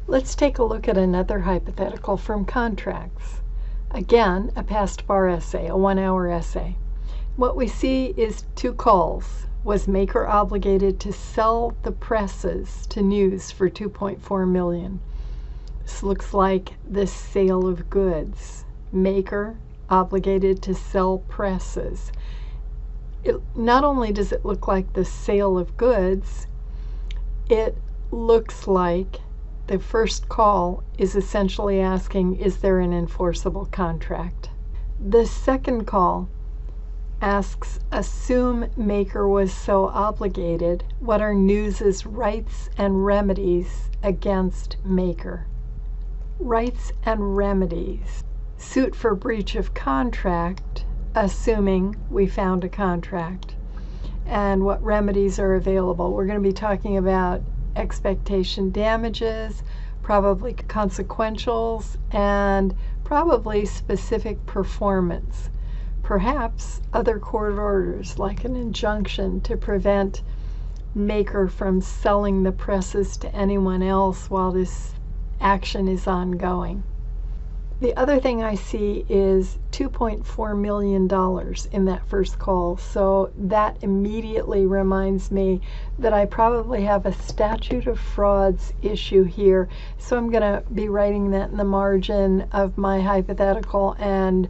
Let's take a look at another hypothetical from contracts. Again, a past bar essay, a 1-hour essay. What we see is two calls. Was maker obligated to sell the presses to news for $2.4 million? This looks like the sale of goods. Maker obligated to sell presses. Not only does it look like the sale of goods, it looks like the first call is essentially asking, is there an enforceable contract? The second call asks, assume maker was so obligated, what are news's rights and remedies against maker? Rights and remedies. Suit for breach of contract, assuming we found a contract. And what remedies are available? We're going to be talking about expectation damages, probably consequentials, and probably specific performance. Perhaps other court orders, like an injunction to prevent maker from selling the presses to anyone else while this action is ongoing. The other thing I see is $2.4 million in that first call, so that immediately reminds me that I probably have a statute of frauds issue here, so I'm going to be writing that in the margin of my hypothetical and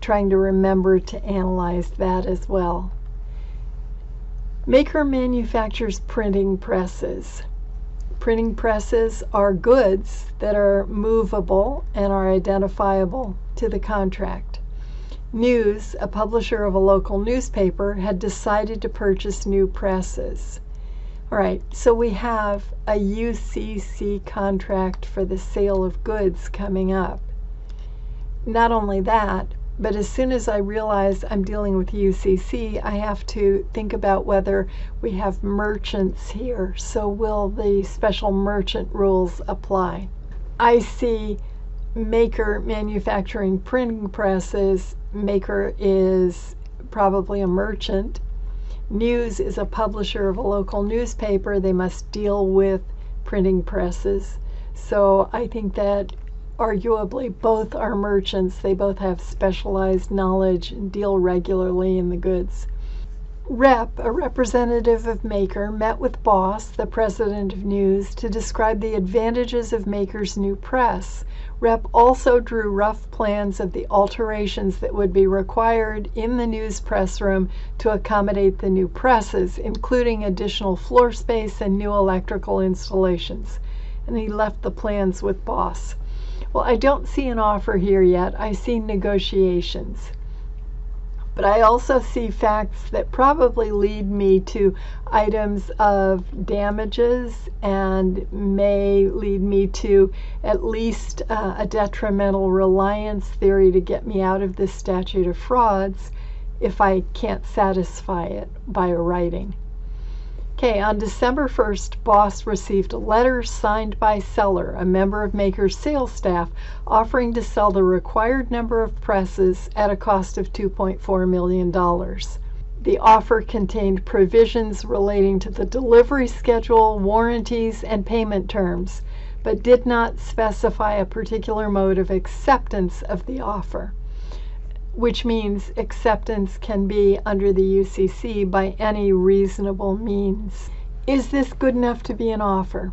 trying to remember to analyze that as well. Maker manufactures printing presses. Printing presses are goods that are movable and are identifiable to the contract. News, a publisher of a local newspaper, had decided to purchase new presses. All right, so we have a UCC contract for the sale of goods coming up. Not only that, but as soon as I realize I'm dealing with UCC, I have to think about whether we have merchants here. So will the special merchant rules apply? I see maker manufacturing printing presses. Maker is probably a merchant. News is a publisher of a local newspaper. They must deal with printing presses. So I think that arguably both are merchants. They both have specialized knowledge and deal regularly in the goods. Rep, a representative of maker, met with Boss, the president of News, to describe the advantages of maker's new press. Rep also drew rough plans of the alterations that would be required in the news press room to accommodate the new presses, including additional floor space and new electrical installations. And he left the plans with Boss. Well, I don't see an offer here yet. I see negotiations. But I also see facts that probably lead me to items of damages and may lead me to at least a detrimental reliance theory to get me out of this statute of frauds if I can't satisfy it by a writing. Okay, on December 1st, Boss received a letter signed by seller, a member of Maker's sales staff, offering to sell the required number of presses at a cost of $2.4 million. The offer contained provisions relating to the delivery schedule, warranties, and payment terms, but did not specify a particular mode of acceptance of the offer, which means acceptance can be under the UCC by any reasonable means. Is this good enough to be an offer?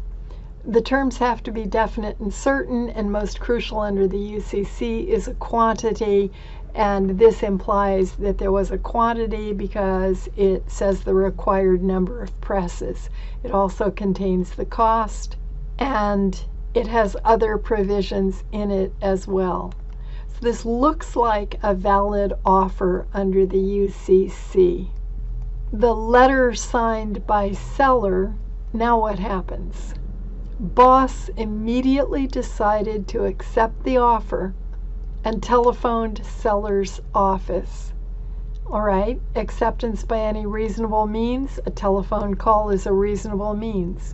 The terms have to be definite and certain, and most crucial under the UCC is a quantity, and this implies that there was a quantity because it says the required number of presses. It also contains the cost, and it has other provisions in it as well. This looks like a valid offer under the UCC. The letter signed by seller, now what happens? Boss immediately decided to accept the offer and telephoned seller's office. All right, acceptance by any reasonable means. A telephone call is a reasonable means.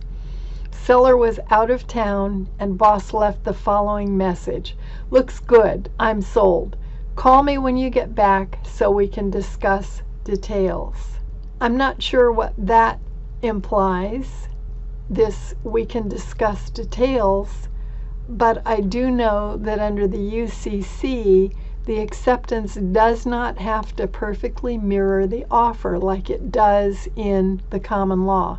Seller was out of town, and Boss left the following message. Looks good. I'm sold. Call me when you get back so we can discuss details. I'm not sure what that implies. This we can discuss details. but I do know that under the UCC, the acceptance does not have to perfectly mirror the offer like it does in the common law.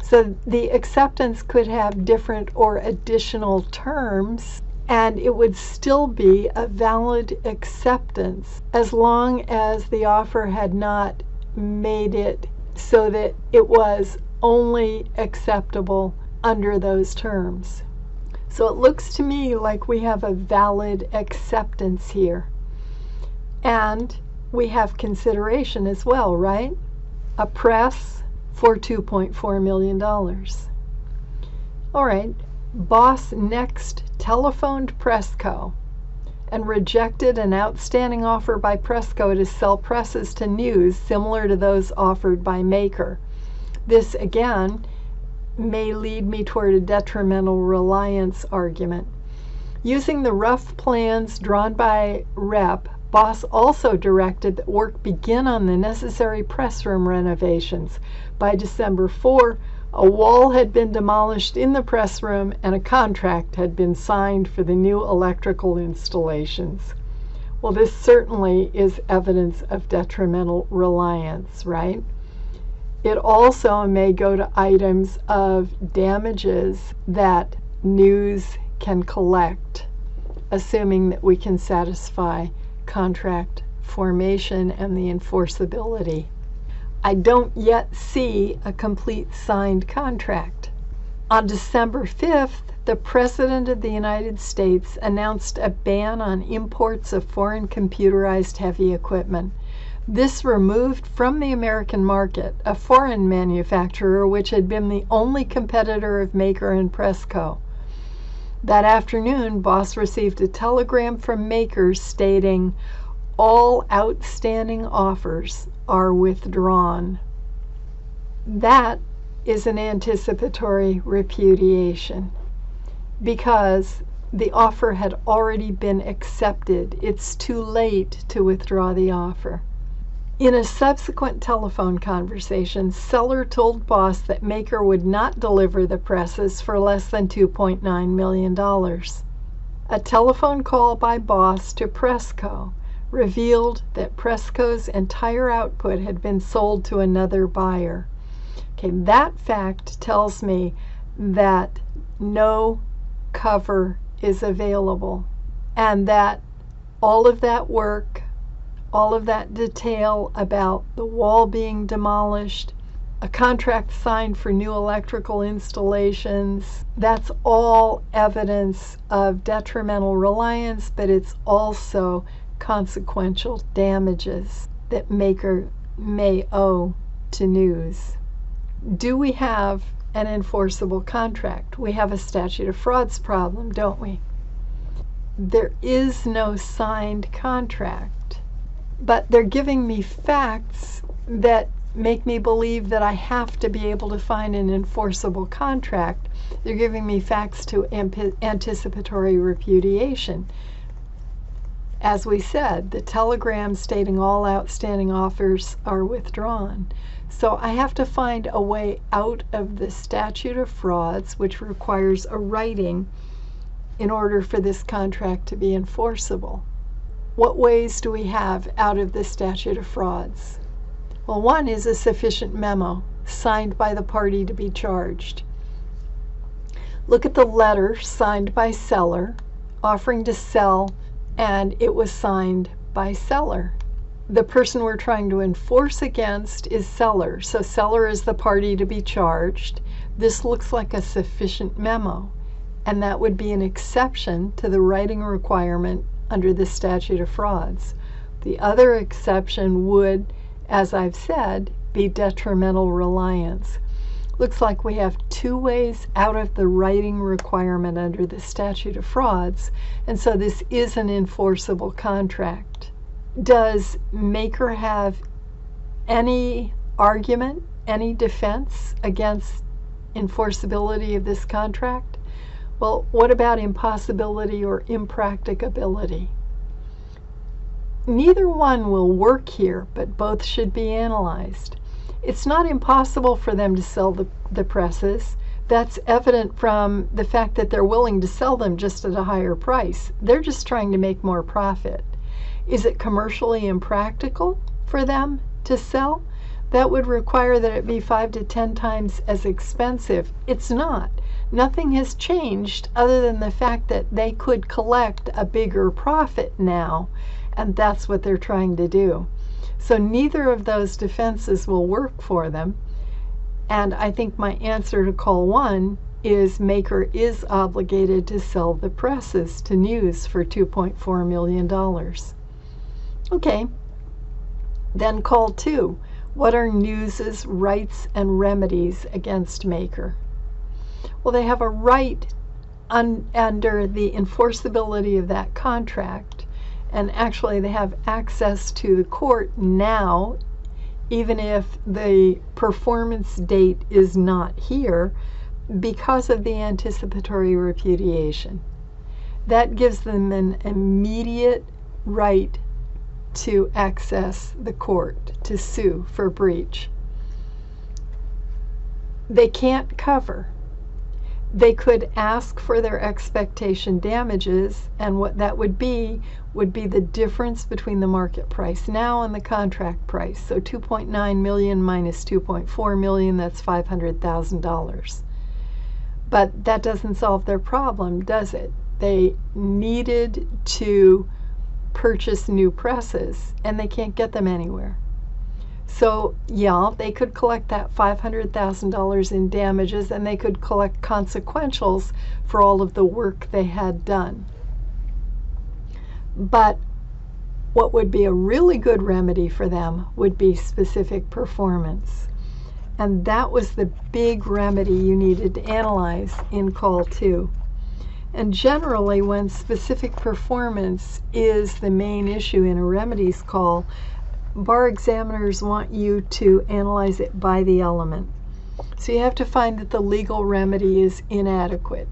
So the acceptance could have different or additional terms, and it would still be a valid acceptance as long as the offer had not made it so that it was only acceptable under those terms. So it looks to me like we have a valid acceptance here. And we have consideration as well, right? A press for $2.4 million. All right, Boss next telephoned Presco and rejected an outstanding offer by Presco to sell presses to News similar to those offered by Maker. This, again, may lead me toward a detrimental reliance argument. Using the rough plans drawn by Rep, Boss also directed that work begin on the necessary press room renovations. By December 4, a wall had been demolished in the press room and a contract had been signed for the new electrical installations. Well, this certainly is evidence of detrimental reliance, right? It also may go to items of damages that News can collect, assuming that we can satisfy contract formation and the enforceability. I don't yet see a complete signed contract. On December 5th, the President of the United States announced a ban on imports of foreign computerized heavy equipment. This removed from the American market a foreign manufacturer which had been the only competitor of Maker and Presco. That afternoon, Boss received a telegram from Maker stating, "All outstanding offers are withdrawn." That is an anticipatory repudiation because the offer had already been accepted. It's too late to withdraw the offer. In a subsequent telephone conversation, seller told Boss that Maker would not deliver the presses for less than $2.9 million. A telephone call by Boss to Presco revealed that Presco's entire output had been sold to another buyer. Okay, that fact tells me that no cover is available and that all of that work, all of that detail about the wall being demolished, a contract signed for new electrical installations, that's all evidence of detrimental reliance, but it's also consequential damages that Maker may owe to News. Do we have an enforceable contract? We have a statute of frauds problem, don't we? There is no signed contract, but they're giving me facts that make me believe that I have to be able to find an enforceable contract. They're giving me facts to anticipatory repudiation. As we said, the telegram stating all outstanding offers are withdrawn. So I have to find a way out of the statute of frauds, which requires a writing in order for this contract to be enforceable. What ways do we have out of the statute of frauds? Well, one is a sufficient memo signed by the party to be charged. Look at the letter signed by seller offering to sell, and it was signed by seller. The person we're trying to enforce against is seller, so seller is the party to be charged. This looks like a sufficient memo, and that would be an exception to the writing requirement under the statute of frauds. The other exception would, as I've said, be detrimental reliance. Looks like we have two ways out of the writing requirement under the statute of frauds, and so this is an enforceable contract. Does Maker have any argument, any defense against enforceability of this contract? Well, what about impossibility or impracticability? Neither one will work here, but both should be analyzed. It's not impossible for them to sell the presses, That's evident from the fact that they're willing to sell them just at a higher price. They're just trying to make more profit. Is it commercially impractical for them to sell? That would require that it be 5 to 10 times as expensive. It's not. Nothing has changed other than the fact that they could collect a bigger profit now, and that's what they're trying to do. So neither of those defenses will work for them. And I think my answer to call 1 is Maker is obligated to sell the presses to News for $2.4 million. Okay, then call 2. What are News's rights and remedies against Maker? Well, they have a right under the enforceability of that contract, and actually they have access to the court now, even if the performance date is not here, because of the anticipatory repudiation. That gives them an immediate right to access the court to sue for breach. They can't cover. They could ask for their expectation damages, and what that would be the difference between the market price now and the contract price. So 2.9 million minus 2.4 million, that's $500,000. But that doesn't solve their problem, does it? They needed to purchase new presses, and they can't get them anywhere. So yeah, they could collect that $500,000 in damages, and they could collect consequentials for all of the work they had done. But what would be a really good remedy for them would be specific performance. And that was the big remedy you needed to analyze in call 2. And generally, when specific performance is the main issue in a remedies call, bar examiners want you to analyze it by the element. So you have to find that the legal remedy is inadequate.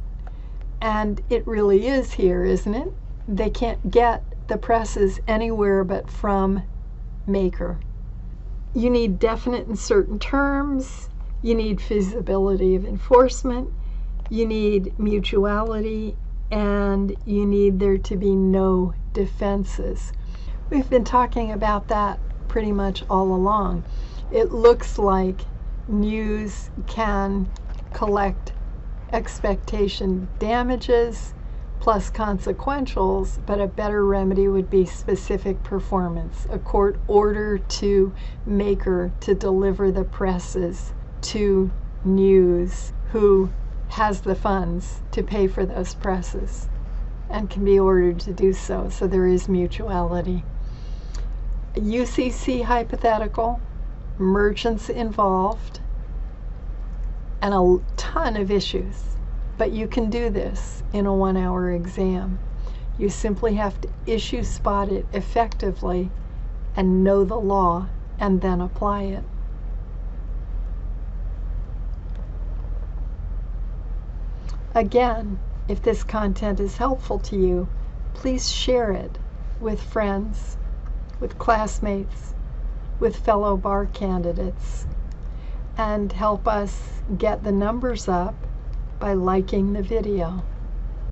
And it really is here, isn't it? They can't get the presses anywhere but from Maker. You need definite and certain terms. You need feasibility of enforcement. You need mutuality. And you need there to be no defenses. We've been talking about that pretty much all along. It looks like News can collect expectation damages plus consequentials, but a better remedy would be specific performance. A court order to Maker to deliver the presses to News, who has the funds to pay for those presses and can be ordered to do so. So there is mutuality. UCC hypothetical, merchants involved, and a ton of issues. But you can do this in a 1-hour exam. You simply have to issue spot it effectively and know the law and then apply it. Again, if this content is helpful to you, please share it with friends, with classmates, with fellow bar candidates, and help us get the numbers up by liking the video.